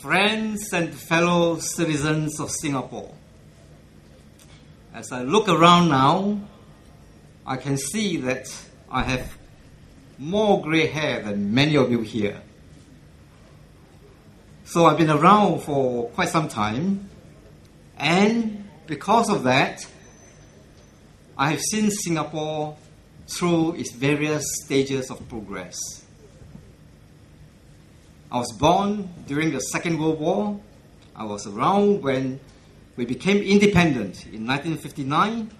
Friends and fellow citizens of Singapore, as I look around now, I can see that I have more grey hair than many of you here. So I've been around for quite some time, and because of that, I have seen Singapore through its various stages of progress. I was born during the Second World War. I was around when we became independent in 1959,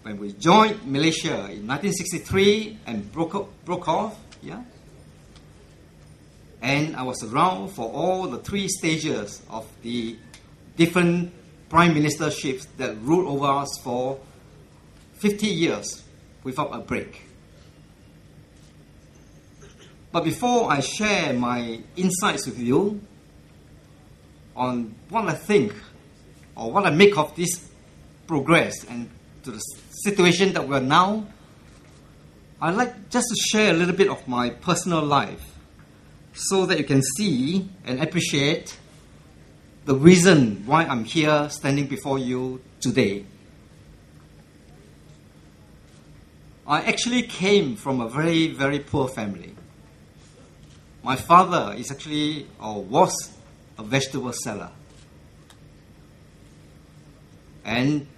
when we joined Malaysia in 1963 and broke off. Yeah? And I was around for all the three stages of the different prime ministerships that ruled over us for 50 years without a break. But before I share my insights with you on what I think or what I make of this progress and to the situation that we're now, I'd like just to share a little bit of my personal life so that you can see and appreciate the reason why I'm here standing before you today. I actually came from a very, very poor family. My father is actually, or was, a vegetable seller. And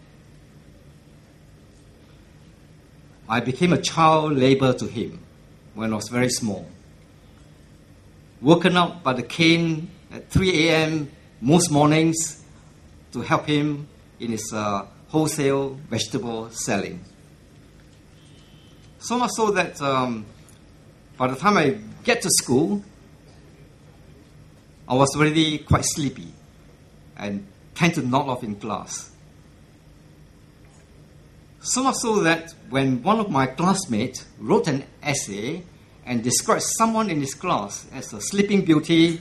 I became a child labor to him when I was very small. Woken up by the cane at 3 a.m. most mornings to help him in his wholesale vegetable selling. So much so that by the time I get to school, I was already quite sleepy and tend to nod off in class. So much so that when one of my classmates wrote an essay and described someone in his class as a sleeping beauty,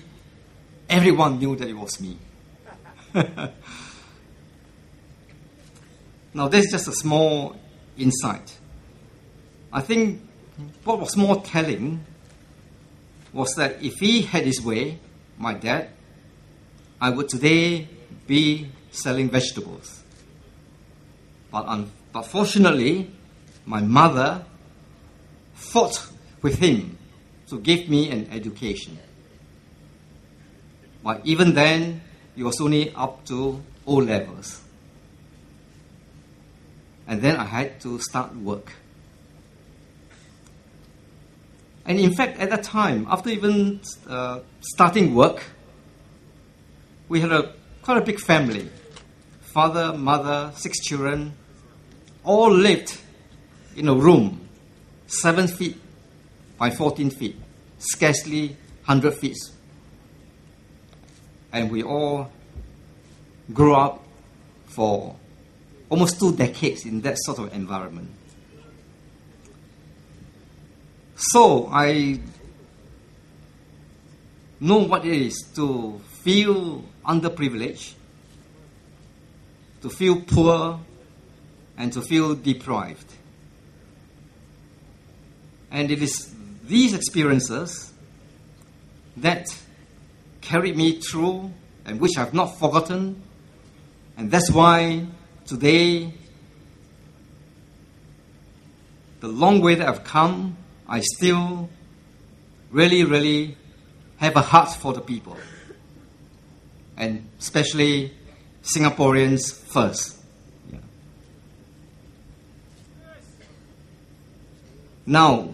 everyone knew that it was me. Now, this is just a small insight. I think what was more telling was that if he had his way, my dad, I would today be selling vegetables. But fortunately, my mother fought with him to give me an education. But even then, it was only up to O levels. And then I had to start work. And in fact, at that time, after even starting work, we had quite a big family. Father, mother, 6 children, all lived in a room 7 feet by 14 feet, scarcely 100 feet. And we all grew up for almost 2 decades in that sort of environment. So I know what it is to feel underprivileged, to feel poor, and to feel deprived. And it is these experiences that carried me through and which I've not forgotten. And that's why today, the long way that I've come, I still really, really have a heart for the people. And especially Singaporeans first. Yeah. Now,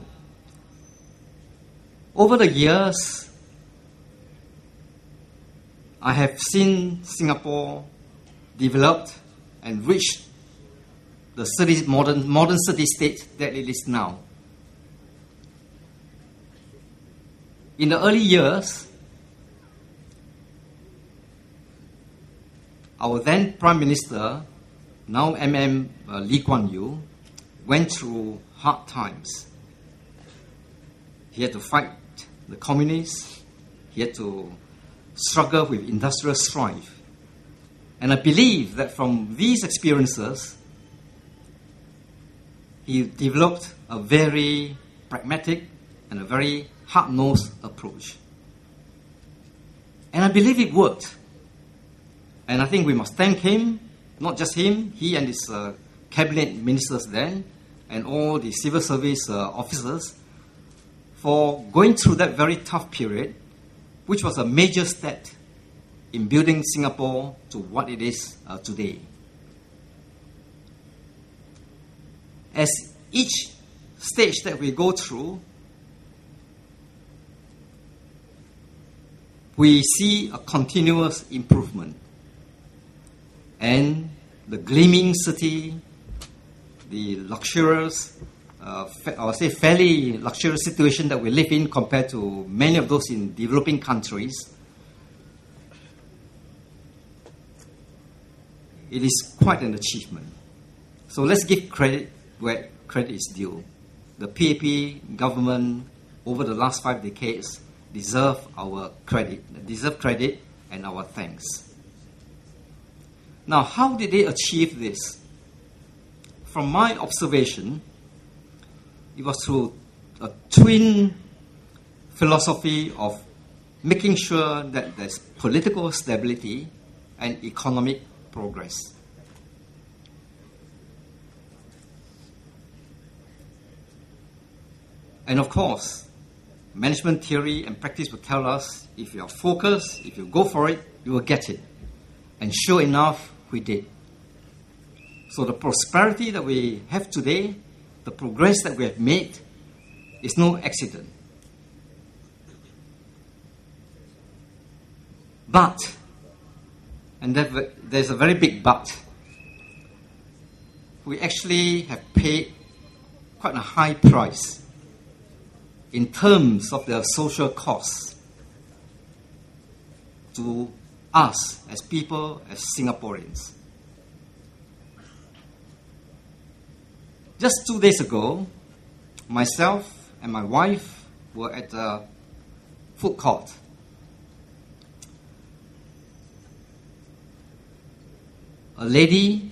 over the years, I have seen Singapore developed and reach the modern city-state that it is now. In the early years, our then Prime Minister, now Lee Kuan Yew, went through hard times. He had to fight the communists. He had to struggle with industrial strife. And I believe that from these experiences, he developed a very pragmatic and a very hard-nosed approach. And I believe it worked. And I think we must thank him, not just him, he and his cabinet ministers then, and all the civil service officers, for going through that very tough period, which was a major step in building Singapore to what it is today. As each stage that we go through, we see a continuous improvement. And the gleaming city, the luxurious, I would say fairly luxurious situation that we live in compared to many of those in developing countries, it is quite an achievement. So let's give credit where credit is due. The PAP government over the last 5 decades deserve credit and our thanks. Now, how did they achieve this? From my observation, it was through a twin philosophy of making sure that there's political stability and economic progress. And of course, management theory and practice will tell us if you are focused, if you go for it, you will get it. And sure enough, we did. So the prosperity that we have today, the progress that we have made, is no accident. But, and there's a very big but, we actually have paid quite a high price in terms of the social costs to us as people, as Singaporeans. Just 2 days ago, myself and my wife were at a food court. A lady,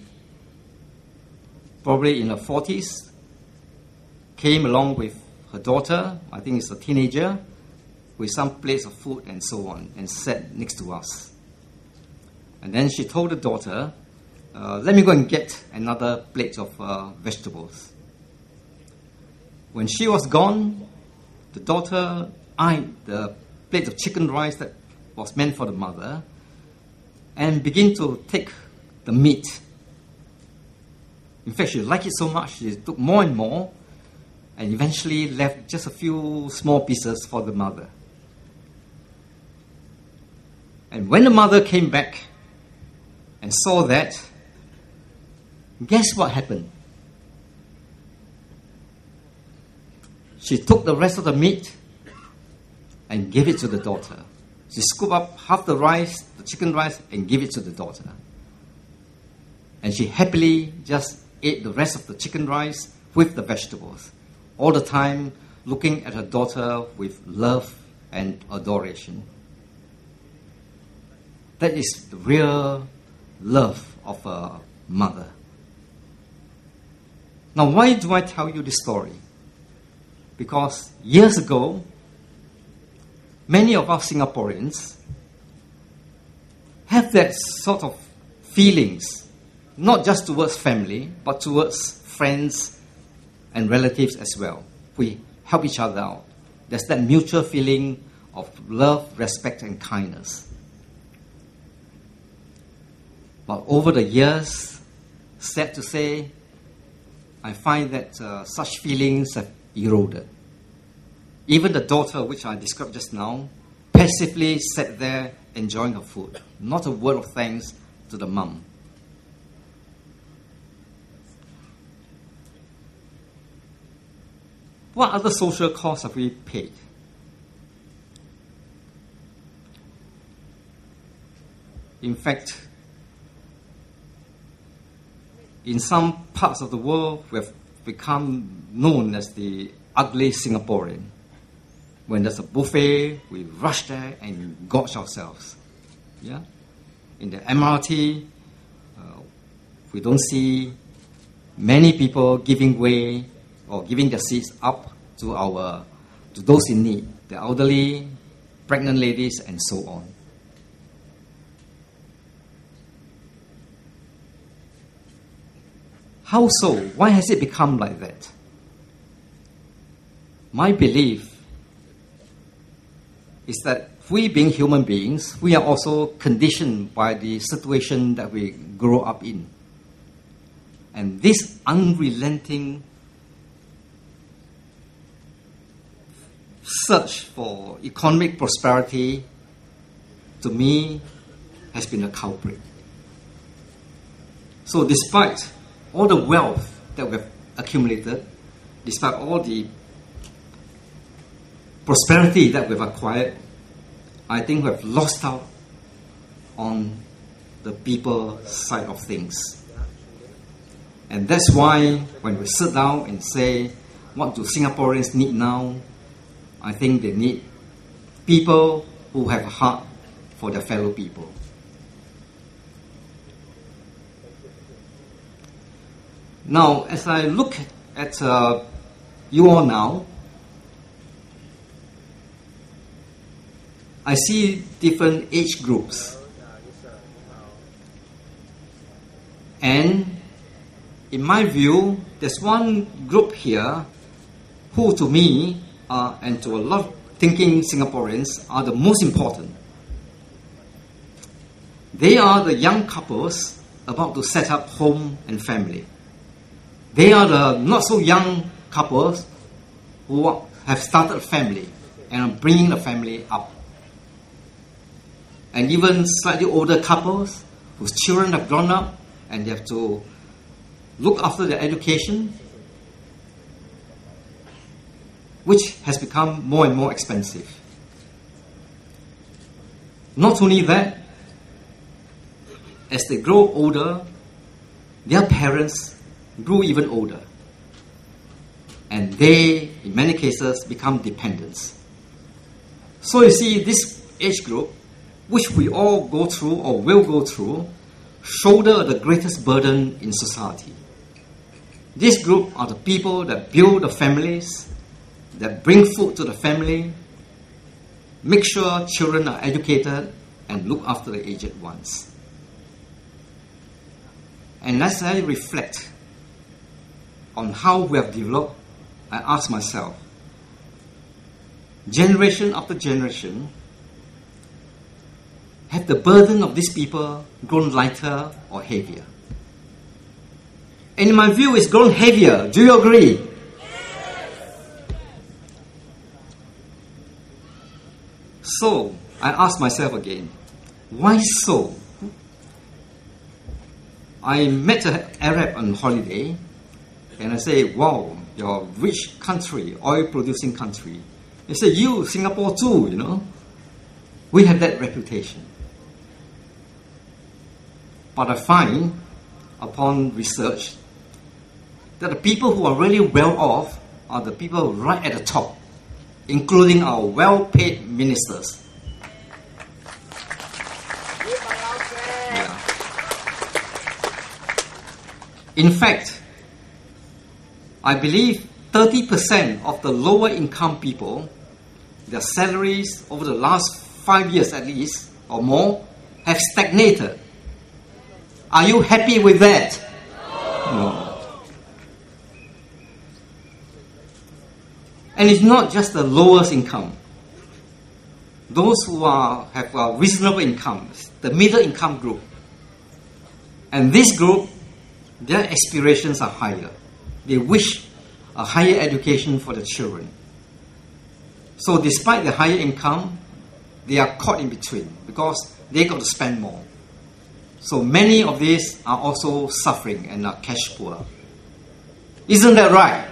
probably in her 40s, came along with her daughter, I think it's a teenager, with some plates of food and so on, and sat next to us. And then she told the daughter, let me go and get another plate of vegetables. When she was gone, the daughter eyed the plate of chicken rice that was meant for the mother and began to take the meat. In fact, she liked it so much, she took more and more and eventually left just a few small pieces for the mother. And when the mother came back and saw that, guess what happened? She took the rest of the meat and gave it to the daughter. She scooped up half the rice, the chicken rice, and gave it to the daughter. And she happily just ate the rest of the chicken rice with the vegetables, all the time looking at her daughter with love and adoration. That is the real love of a mother. Now, why do I tell you this story? Because years ago, many of us Singaporeans have that sort of feelings, not just towards family, but towards friends and relatives as well. We help each other out. There's that mutual feeling of love, respect, and kindness. But over the years, sad to say, I find that such feelings have eroded. Even the daughter, which I described just now, passively sat there enjoying her food. Not a word of thanks to the mum. What other social costs have we paid? In fact, in some parts of the world, we have become known as the ugly Singaporean. When there's a buffet, we rush there and gorge ourselves. Yeah? In the MRT, we don't see many people giving way or giving their seats up to those in need, the elderly, pregnant ladies, and so on. How so? Why has it become like that? My belief is that we being human beings, we are also conditioned by the situation that we grow up in. And this unrelenting search for economic prosperity, to me, has been a culprit. So despite all the wealth that we've accumulated, despite all the prosperity that we've acquired, I think we've lost out on the people side of things. And that's why when we sit down and say, what do Singaporeans need now? I think they need people who have a heart for their fellow people. Now, as I look at you all now, I see different age groups. And in my view, there's one group here who to me, and to a lot of thinking Singaporeans, are the most important. They are the young couples about to set up home and family. They are the not so young couples who have started a family and are bringing the family up. And even slightly older couples whose children have grown up and they have to look after their education, which has become more and more expensive. Not only that, as they grow older, their parents grew even older. And they, in many cases, become dependents. So you see, this age group, which we all go through or will go through, shoulder the greatest burden in society. This group are the people that build the families, that bring food to the family, make sure children are educated, and look after the aged ones. And as I reflect on how we have developed, I ask myself, generation after generation, have the burden of these people grown lighter or heavier? And in my view, it's grown heavier. Do you agree? So, I ask myself again, why so? I met an Arab on holiday, and I say, wow, you're a rich country, oil-producing country. He said, you, Singapore too, you know. We have that reputation. But I find, upon research, that the people who are really well off are the people right at the top, including our well-paid ministers. Yeah. In fact, I believe 30% of the lower income people, their salaries over the last 5 years at least, or more, have stagnated. Are you happy with that? No. And it's not just the lowest income. Those who have a reasonable income, the middle income group. And this group, their aspirations are higher. They wish a higher education for the children. So despite the higher income, they are caught in between because they got to spend more. So many of these are also suffering and are cash poor. Isn't that right?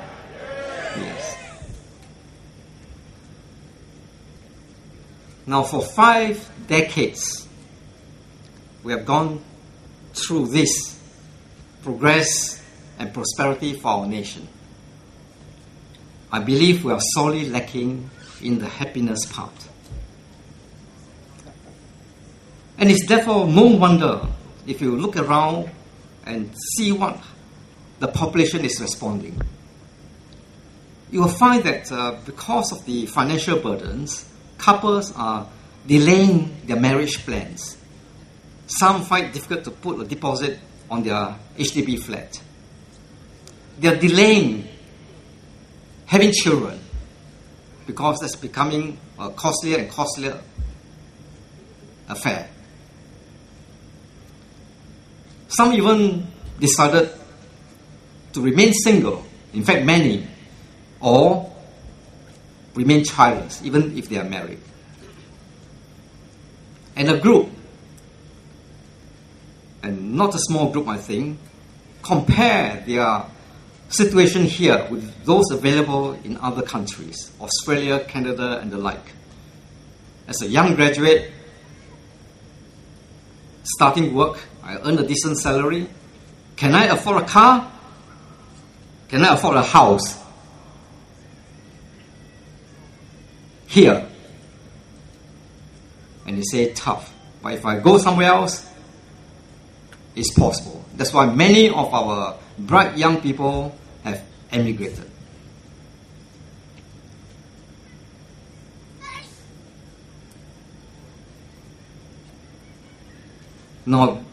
Yes. Now for 5 decades, we have gone through this progress and prosperity for our nation. I believe we are sorely lacking in the happiness part. And it's therefore no wonder if you look around and see what the population is responding. You will find that because of the financial burdens, couples are delaying their marriage plans. Some find it difficult to put a deposit on their HDB flat. they are delaying having children because that's becoming a costlier and costlier affair. Some even decided to remain single, in fact many, or remain childless, even if they are married. And a group, and not a small group I think, compare their situation here with those available in other countries, Australia, Canada, and the like. As a young graduate, starting work, I earn a decent salary. Can I afford a car? Can I afford a house? Here. And they say tough. But if I go somewhere else, it's possible. That's why many of our bright young people have emigrated. Now,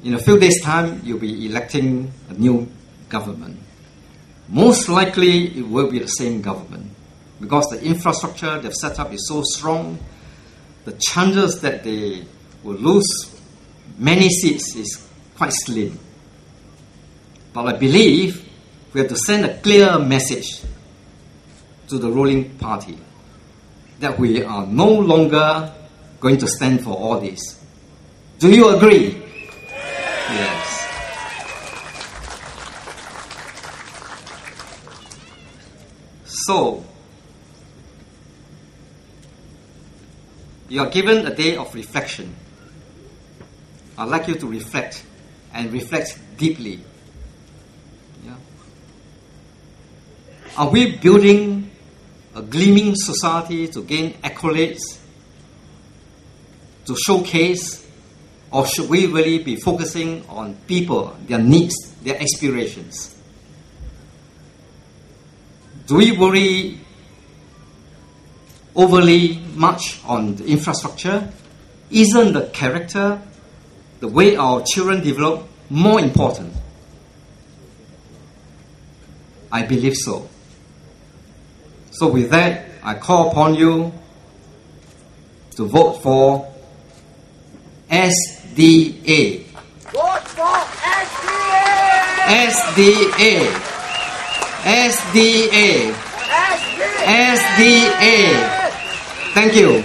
in a few days' time, you'll be electing a new government. Most likely, it will be the same government because the infrastructure they've set up is so strong. The chances that they will lose many seats is quite slim. But I believe we have to send a clear message to the ruling party that we are no longer going to stand for all this. Do you agree? Yes. So, you are given a day of reflection. I'd like you to reflect, and reflect deeply. Yeah. Are we building a gleaming society to gain accolades, to showcase, or should we really be focusing on people, their needs, their aspirations? Do we worry overly much on the infrastructure? Isn't the character, the way our children develop, more important? I believe so. So with that, I call upon you to vote for SDA. Vote for SDA! SDA. SDA. SDA. Thank you.